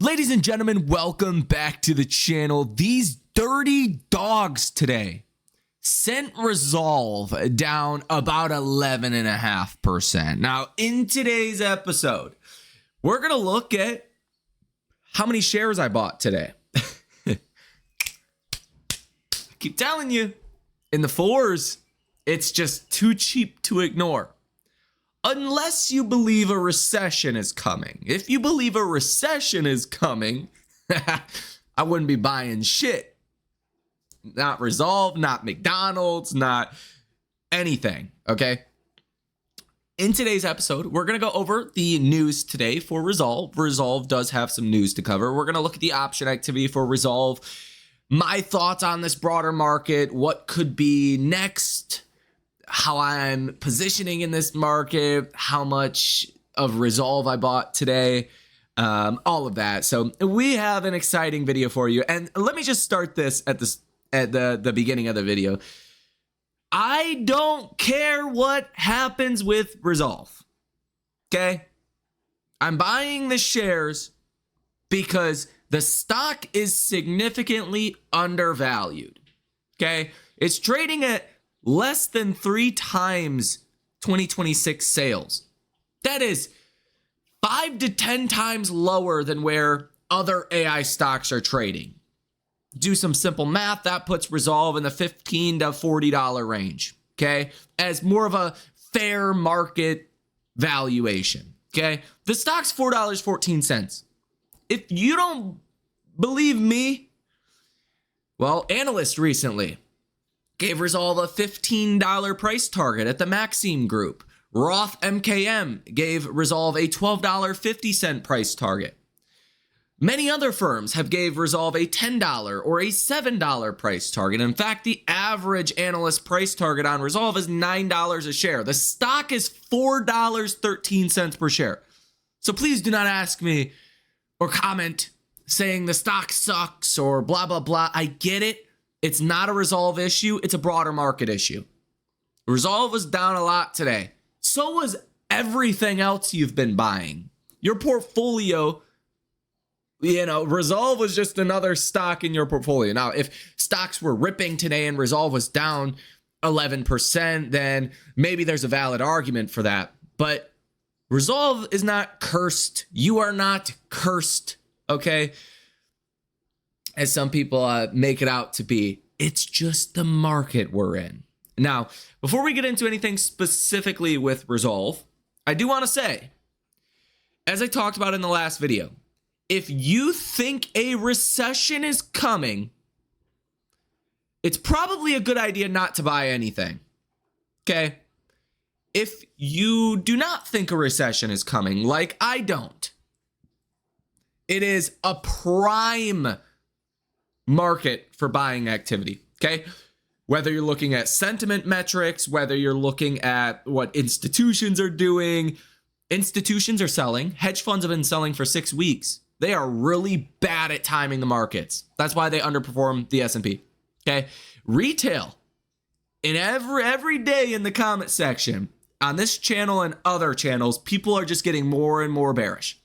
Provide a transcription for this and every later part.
Ladies and gentlemen, welcome back to the channel. These dirty dogs today sent Rezolve down about 11.5%. Now, in today's episode, we're going to look at how many shares I bought today. I keep telling you, in the fours, it's just too cheap to ignore. Unless you believe a recession is coming. If you believe a recession is coming, I wouldn't be buying shit. Not Rezolve, not McDonald's, not anything, okay? In today's episode, we're going to go over the news today for Rezolve. Rezolve does have some news to cover. We're going to look at the option activity for Rezolve, my thoughts on this broader market, what could be next, how I'm positioning in this market, how much of Rezolve I bought today, all of that. So we have an exciting video for you. And let me just start this at the beginning of the video. I don't care what happens with Rezolve. Okay? I'm buying the shares because the stock is significantly undervalued. Okay? It's trading at less than 3 times 2026 sales. That is 5 to 10 times lower than where other AI stocks are trading. Do some simple math, that puts Rezolve in the $15 to $40 range, okay? As more of a fair market valuation, okay? The stock's $4.14. If you don't believe me, well, analysts recently gave Rezolve a $15 price target at the Maxim Group. Roth MKM gave Rezolve a $12.50 price target. Many other firms have gave Rezolve a $10 or a $7 price target. In fact, the average analyst price target on Rezolve is $9 a share. The stock is $4.13 per share. So please do not ask me or comment saying the stock sucks or blah, blah, blah. I get it. It's not a Rezolve issue. It's a broader market issue. Rezolve was down a lot today. So was everything else you've been buying. Your portfolio, Rezolve was just another stock in your portfolio. Now, if stocks were ripping today and Rezolve was down 11%, then maybe there's a valid argument for that. But Rezolve is not cursed. You are not cursed, okay? As some people make it out to be. It's just the market we're in. Now, before we get into anything specifically with Rezolve, I do want to say, as I talked about in the last video, if you think a recession is coming, it's probably a good idea not to buy anything, okay? If you do not think a recession is coming, like I don't, it is a prime market for buying activity, okay? Whether you're looking at sentiment metrics, whether you're looking at what institutions are doing, institutions are selling. Hedge funds have been selling for 6 weeks. They are really bad at timing the markets. That's why they underperform the S&P, okay? Retail, in every day in the comment section, on this channel and other channels, people are just getting more and more bearish.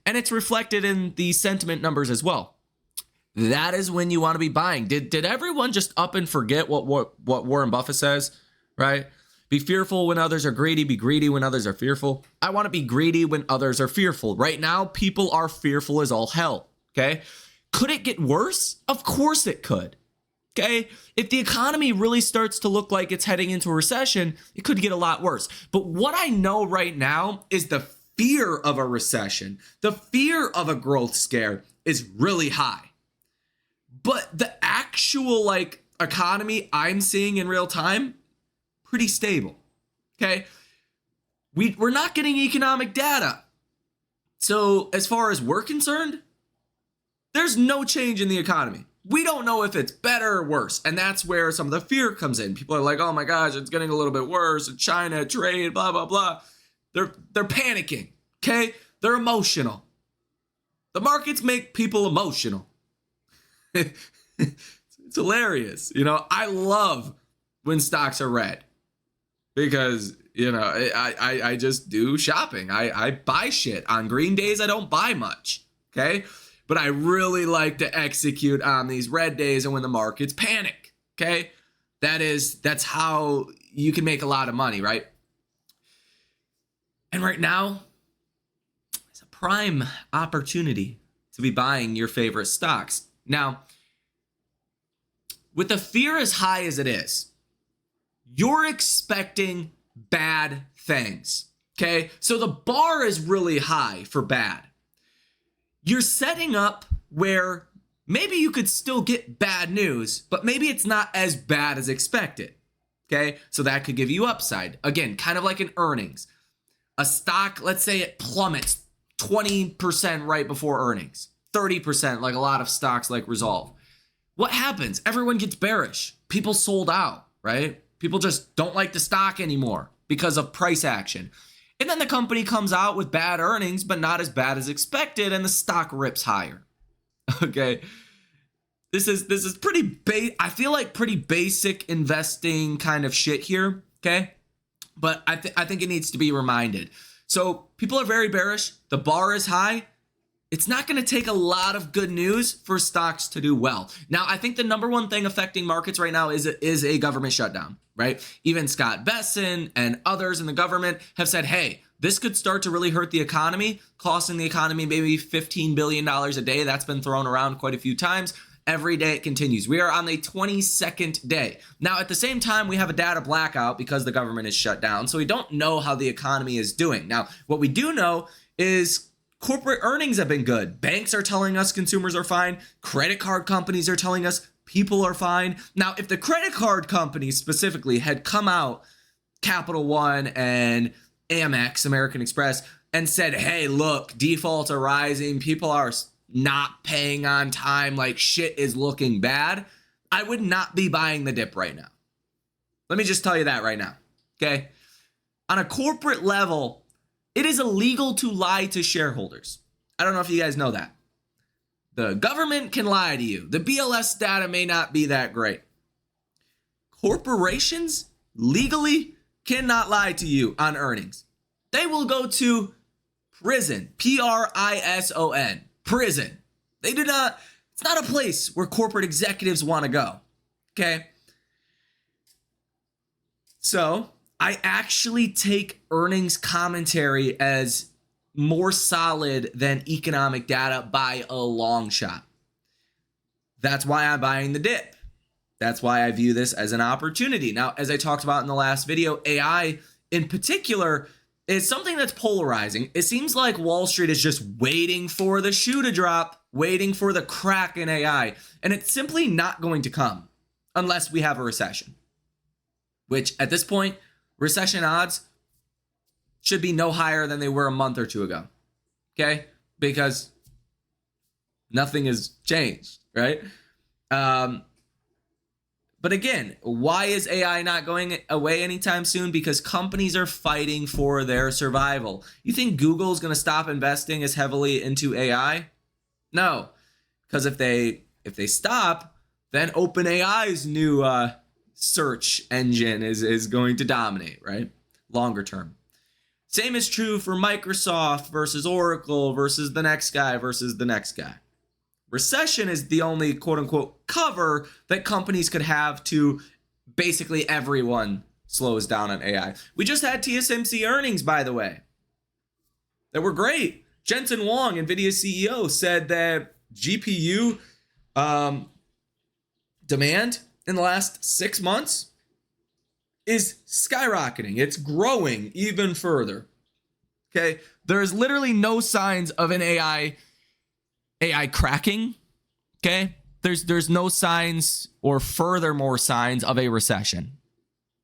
And it's reflected in the sentiment numbers as well. That is when you want to be buying. Did everyone just up and forget what Warren Buffett says, right? Be fearful when others are greedy. Be greedy when others are fearful. I want to be greedy when others are fearful. Right now, people are fearful as all hell, okay? Could it get worse? Of course it could, okay? If the economy really starts to look like it's heading into a recession, it could get a lot worse. But what I know right now is the fear of a recession, the fear of a growth scare is really high. But the actual economy I'm seeing in real time, pretty stable, okay? We're not getting economic data. So as far as we're concerned, there's no change in the economy. We don't know if it's better or worse. And that's where some of the fear comes in. People are like, oh my gosh, it's getting a little bit worse. China, trade, blah, blah, blah. They're panicking, okay? They're emotional. The markets make people emotional. It's hilarious. I love when stocks are red because, I just do shopping. I buy shit. On green days, I don't buy much. Okay. but I really like to execute on these red days and when the markets panic. Okay. That's how you can make a lot of money, right? And right now, it's a prime opportunity to be buying your favorite stocks. Now, with the fear as high as it is, you're expecting bad things. Okay. So the bar is really high for bad. You're setting up where maybe you could still get bad news, but maybe it's not as bad as expected. Okay. So that could give you upside. Again, kind of like in earnings. A stock, let's say it plummets 20% right before earnings, 30% like a lot of stocks like Rezolve. What happens? Everyone gets bearish. People sold out, right? People just don't like the stock anymore because of price action. And then the company comes out with bad earnings, but not as bad as expected, and the stock rips higher. Okay. This is pretty I feel like pretty basic investing kind of shit here, okay? But I think it needs to be reminded. So people are very bearish. The bar is high. It's not going to take a lot of good news for stocks to do well. Now, I think the number one thing affecting markets right now is a government shutdown, right? Even Scott Besson and others in the government have said, hey, this could start to really hurt the economy, costing the economy maybe $15 billion a day. That's been thrown around quite a few times. Every day it continues. We are on the 22nd day. Now, at the same time, we have a data blackout because the government is shut down. So we don't know how the economy is doing. Now, what we do know is corporate earnings have been good. Banks are telling us consumers are fine. Credit card companies are telling us people are fine. Now, if the credit card companies specifically had come out, Capital One and Amex, American Express, and said, hey, look, defaults are rising. People are not paying on time, like shit is looking bad, I would not be buying the dip right now. Let me just tell you that right now, okay? On a corporate level, it is illegal to lie to shareholders. I don't know if you guys know that. The government can lie to you. The BLS data may not be that great. Corporations legally cannot lie to you on earnings. They will go to prison, prison. Prison. They do not, it's not a place where corporate executives want to go. Okay. So I actually take earnings commentary as more solid than economic data by a long shot. That's why I'm buying the dip. That's why I view this as an opportunity. Now, as I talked about in the last video, AI in particular is something that's polarizing. It seems like Wall Street is just waiting for the shoe to drop, waiting for the crack in AI. And it's simply not going to come unless we have a recession, which at this point, recession odds should be no higher than they were a month or two ago. Okay? Because nothing has changed, right? But again, why is AI not going away anytime soon? Because companies are fighting for their survival. You think Google is going to stop investing as heavily into AI? No, because if they stop, then OpenAI's new search engine is going to dominate, right? Longer term. Same is true for Microsoft versus Oracle versus the next guy versus the next guy. Recession is the only quote unquote cover that companies could have to basically everyone slows down on AI. We just had TSMC earnings, by the way, that were great. Jensen Huang, NVIDIA CEO, said that GPU demand in the last 6 months is skyrocketing. It's growing even further. Okay, there's literally no signs of an AI cracking. Okay, there's no signs or furthermore signs of a recession.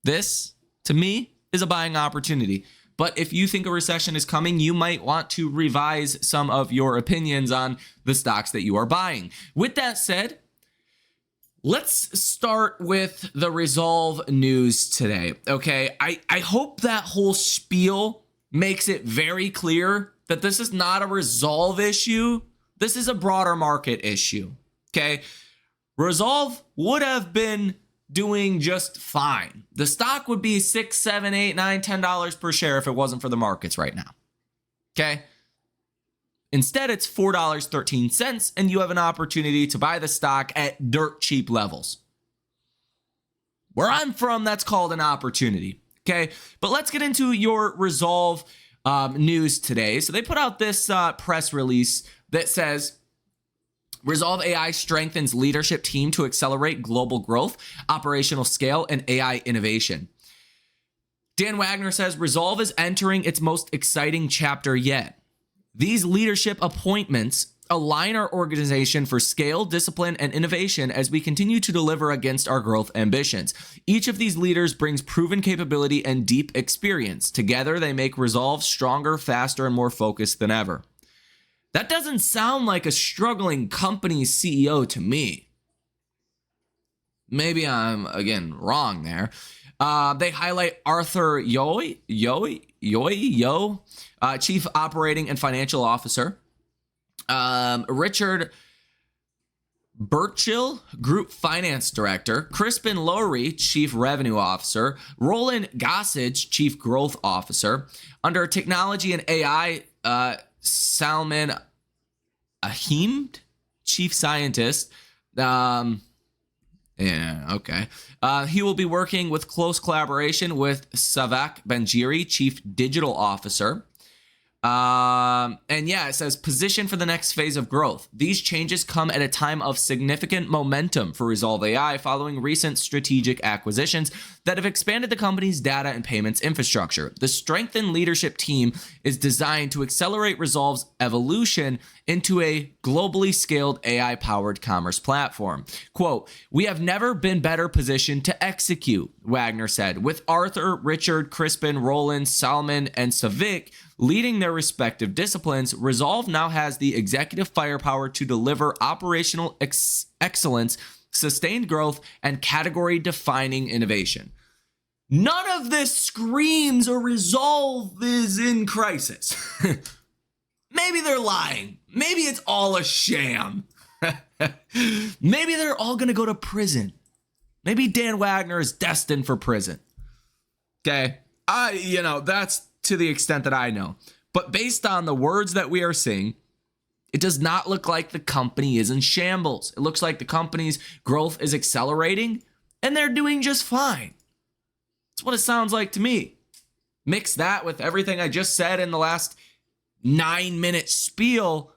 This, to me, is a buying opportunity. But if you think a recession is coming, you might want to revise some of your opinions on the stocks that you are buying. With that said, let's start with the Rezolve news today. Okay, I hope that whole spiel makes it very clear that this is not a Rezolve issue. This is a broader market issue, okay? Rezolve would have been doing just fine. The stock would be $6, $7, $8, $9, $10 per share if it wasn't for the markets right now, okay? Instead, it's $4.13, and you have an opportunity to buy the stock at dirt cheap levels. Where I'm from, that's called an opportunity. Okay, but let's get into your Rezolve news today. So they put out this press release that says, Rezolve AI strengthens leadership team to accelerate global growth, operational scale, and AI innovation. Dan Wagner says, Rezolve is entering its most exciting chapter yet. These leadership appointments align our organization for scale, discipline, and innovation as we continue to deliver against our growth ambitions. Each of these leaders brings proven capability and deep experience. Together, they make Rezolve stronger, faster, and more focused than ever. That doesn't sound like a struggling company CEO to me. Maybe I'm, again, wrong there. They highlight Arthur Yo, Chief Operating and Financial Officer. Richard Burchill, Group Finance Director. Crispin Lowry, Chief Revenue Officer. Roland Gossage, Chief Growth Officer. Under Technology and AI, Salman Ahmed, Chief Scientist. He will be working with close collaboration with Savak Banjiri, Chief Digital Officer. It says position for the next phase of growth. These changes come at a time of significant momentum for Rezolve AI following recent strategic acquisitions that have expanded the company's data and payments infrastructure. The strengthened leadership team is designed to accelerate Rezolve's evolution into a globally scaled AI-powered commerce platform. Quote, we have never been better positioned to execute, Wagner said, with Arthur, Richard, Crispin, Roland, Salman, and Savik leading their respective disciplines. Rezolve now has the executive firepower to deliver operational excellence, sustained growth, and category-defining innovation. None of this screams a Rezolve is in crisis. Maybe they're lying. Maybe it's all a sham. Maybe they're all going to go to prison. Maybe Dan Wagner is destined for prison. Okay. That's to the extent that I know. But based on the words that we are seeing, it does not look like the company is in shambles. It looks like the company's growth is accelerating and they're doing just fine. That's what it sounds like to me. Mix that with everything I just said in the last 9-minute spiel,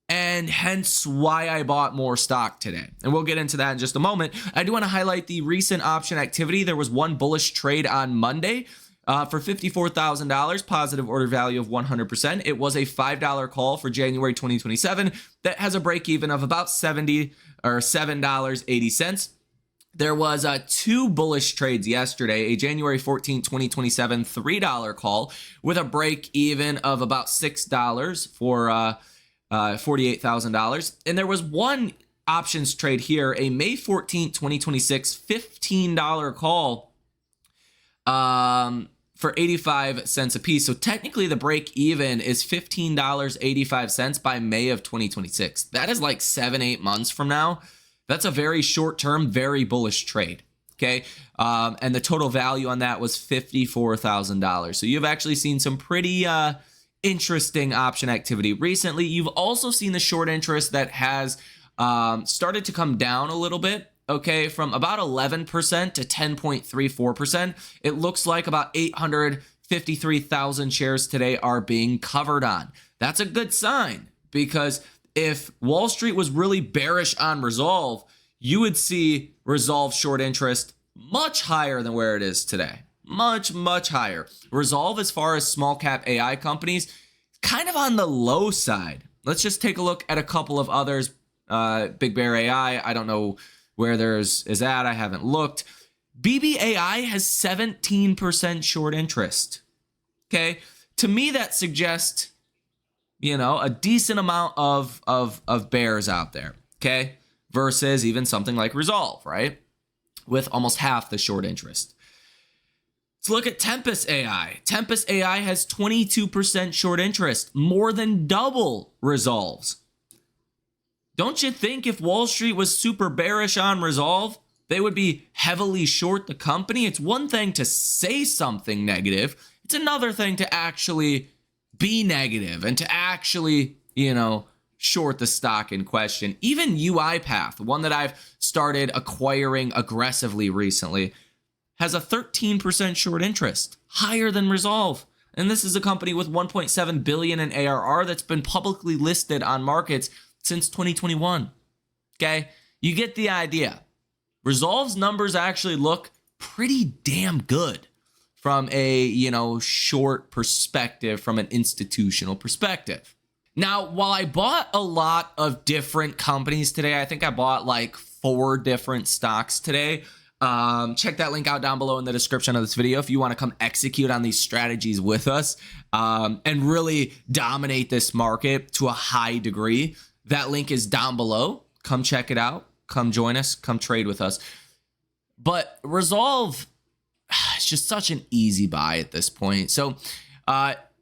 and hence why I bought more stock today. And we'll get into that in just a moment. I do want to highlight the recent option activity. There was one bullish trade on Monday for $54,000, positive order value of 100%. It was a $5 call for January 2027 that has a break even of about $7.80. There was two bullish trades yesterday, a January 14, 2027 $3 call with a break even of about $6 for $48,000. And there was one options trade here, a May 14, 2026 $15 call for 85 cents a piece. So technically the break even is $15.85 by May of 2026. That is like 7-8 months from now. That's a very short-term, very bullish trade, okay? And the total value on that was $54,000. So you've actually seen some pretty interesting option activity recently. You've also seen the short interest that has started to come down a little bit, okay, from about 11% to 10.34%. It looks like about 853,000 shares today are being covered on. That's a good sign, because if Wall Street was really bearish on Rezolve, you would see Rezolve short interest much higher than where it is today. Much, much higher. Rezolve, as far as small cap AI companies, kind of on the low side. Let's just take a look at a couple of others. Big Bear AI, I don't know where theirs is at. I haven't looked. BBAI has 17% short interest. Okay. To me, that suggests, a decent amount of bears out there, okay? Versus even something like Rezolve, right? With almost half the short interest. Let's look at Tempest AI. Tempest AI has 22% short interest, more than double Rezolve's. Don't you think if Wall Street was super bearish on Rezolve, they would be heavily short the company? It's one thing to say something negative. It's another thing to actually be negative and to actually short the stock in question. Even UiPath, one that I've started acquiring aggressively recently, has a 13% short interest, higher than Rezolve. And this is a company with 1.7 billion in ARR that's been publicly listed on markets since 2021. Okay, you get the idea. Rezolve's numbers actually look pretty damn good from a, short perspective, from an institutional perspective. Now, while I bought a lot of different companies today, I think I bought like 4 different stocks today. Check that link out down below in the description of this video if you want to come execute on these strategies with us and really dominate this market to a high degree. That link is down below. Come check it out. Come join us. Come trade with us. But Rezolve, it's just such an easy buy at this point. So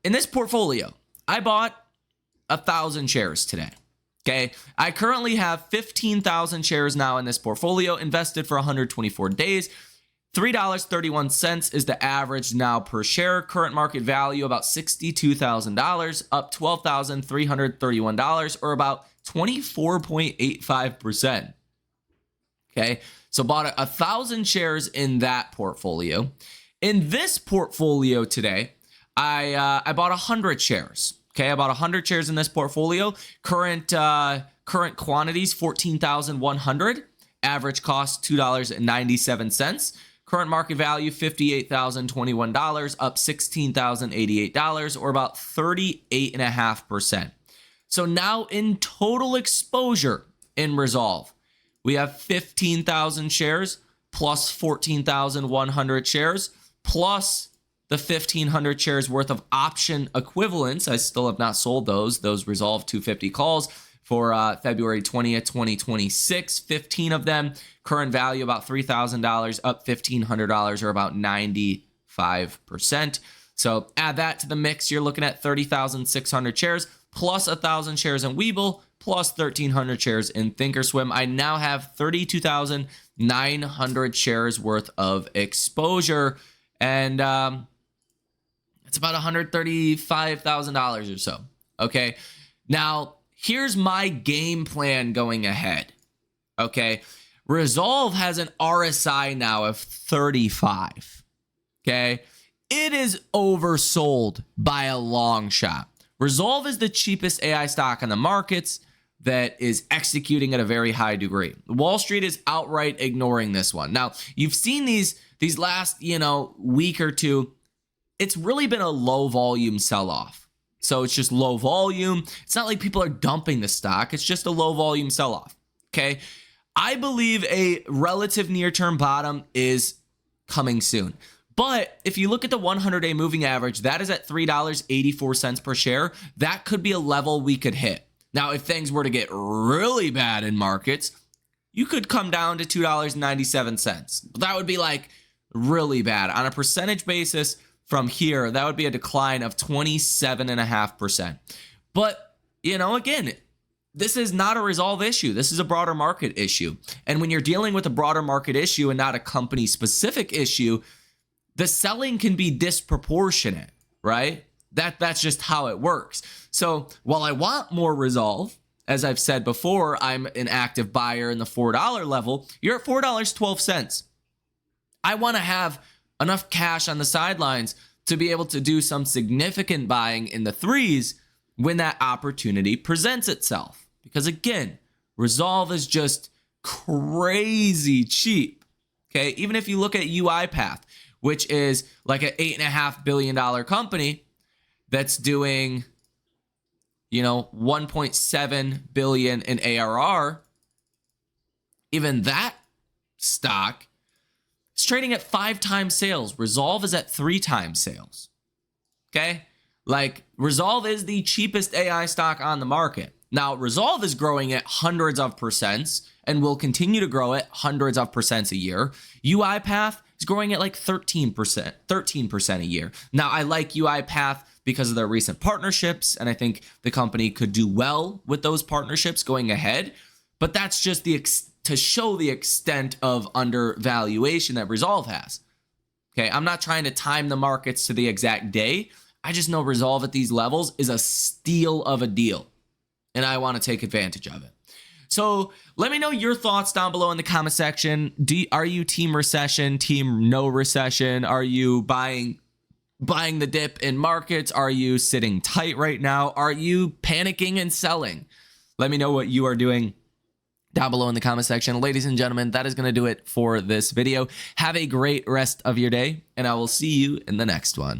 in this portfolio, I bought 1,000 shares today. Okay, I currently have 15,000 shares now in this portfolio, invested for 124 days. $3.31 is the average now per share. Current market value about $62,000, up $12,331, or about 24.85%. Okay, so bought 1,000 shares in that portfolio. In this portfolio today, I bought 100 shares. Okay, I bought 100 shares in this portfolio. Current quantities 14,100. Average cost $2.97. Current market value $58,021, up $16,088, or about 38.5%. So now in total exposure in Rezolve, we have 15,000 shares plus 14,100 shares plus the 1,500 shares worth of option equivalents. I still have not sold those Rezolve 250 calls for February 20th, 2026. 15 of them, current value about $3,000, up $1,500, or about 95%. So add that to the mix, you're looking at 30,600 shares plus 1,000 shares in Webull plus 1,300 shares in Thinkorswim. I now have 32,900 shares worth of exposure, and it's about $135,000 or so. Okay, now here's my game plan going ahead. Okay, Rezolve has an RSI now of 35. Okay, it is oversold by a long shot. Rezolve is the cheapest AI stock on the markets that is executing at a very high degree. Wall Street is outright ignoring this one. Now, you've seen these last, week or two. It's really been a low volume sell-off. So it's just low volume. It's not like people are dumping the stock. It's just a low volume sell-off. Okay. I believe a relative near-term bottom is coming soon. But if you look at the 100-day moving average, that is at $3.84 per share. That could be a level we could hit. Now, if things were to get really bad in markets, you could come down to $2.97. That would be like really bad. On a percentage basis from here, that would be a decline of 27.5%. But, again, this is not a Rezolve issue. This is a broader market issue. And when you're dealing with a broader market issue and not a company-specific issue, the selling can be disproportionate, right? That's just how it works. So while I want more Rezolve, as I've said before, I'm an active buyer in the $4 level. You're at $4.12. I want to have enough cash on the sidelines to be able to do some significant buying in the threes when that opportunity presents itself. Because again, Rezolve is just crazy cheap. Okay, even if you look at UiPath, which is like an $8.5 billion company that's doing, 1.7 billion in ARR, even that stock is trading at 5 times sales. Rezolve is at 3 times sales. Okay, like Rezolve is the cheapest AI stock on the market. Now, Rezolve is growing at hundreds of percents and will continue to grow at hundreds of percents a year. UiPath is growing at like 13% a year. Now, I like UiPath because of their recent partnerships, and I think the company could do well with those partnerships going ahead. But that's just to show the extent of undervaluation that Rezolve has. Okay, I'm not trying to time the markets to the exact day. I just know Rezolve at these levels is a steal of a deal. and I want to take advantage of it. So let me know your thoughts down below in the comment section. Are you team recession, team no recession? Are you buying the dip in markets? Are you sitting tight right now? Are you panicking and selling? Let me know what you are doing down below in the comment section. Ladies and gentlemen, that is going to do it for this video. Have a great rest of your day, and I will see you in the next one.